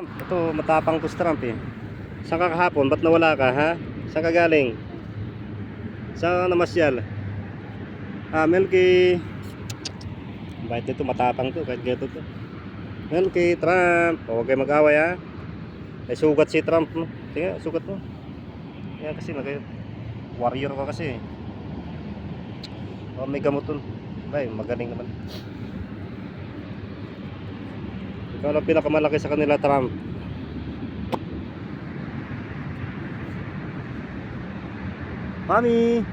Ito, matapang to si Trump eh. Saan ka kahapon? Ba't nawala ka, ha? Saan ka galing? Saan ka namasyal? Melky. Bakit ito, matapang to, kahit gato to. Melky, Trump. Huwag kayo mag-away, ha? May sugat si Trump, no? Tingnan, sugat mo. Yan kasi, warrior ka kasi. May gamot dun. Ay, magaling naman. Ikaw lang pinakamalaki sa kanila, Trump. Mami!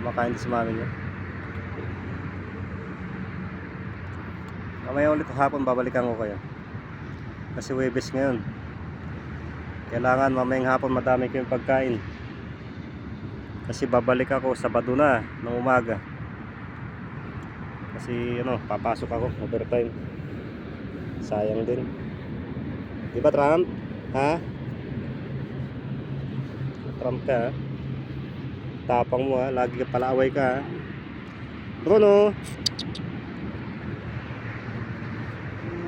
Kumakain din si mami niya. Mamaya ulit hapon babalikan ko kayo. Kasi Huwebes ngayon. Kailangan mamayang hapon madami kayong pagkain. Kasi babalik ako Sabado na ng umaga. Kasi papasok ako overtime. Sayang din. Di ba Trump? Ha? Trump ka, ha? Tapang mo, ha? Lagi ka palaaway ka, ha? Bruno!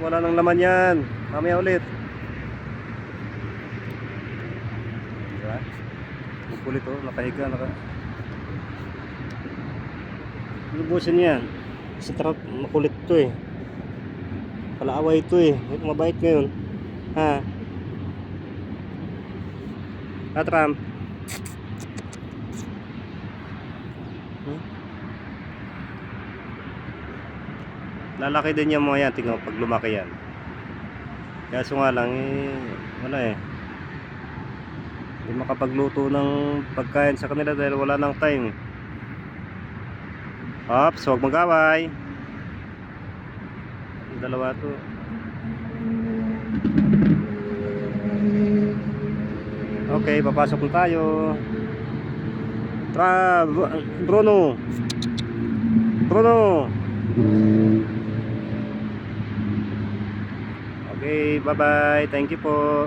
Wala nang laman yan. Mamaya ulit. Diba? Kukulit, oh. Nakahiga. Lubusin yan. Si Trump makulit to eh. Palaaway ito eh. Mabait ngayon. Ha? Trump. Lalaki din yan mga yan. Tingnan pag lumaki yan. Kaso nga lang wala eh. Hindi makapagluto ng pagkain sa kanila dahil wala nang time. Ops, huwag mag-away. Dalawa to. Okay, papasok na tayo. Bruno. Okay, bye-bye. Thank you po.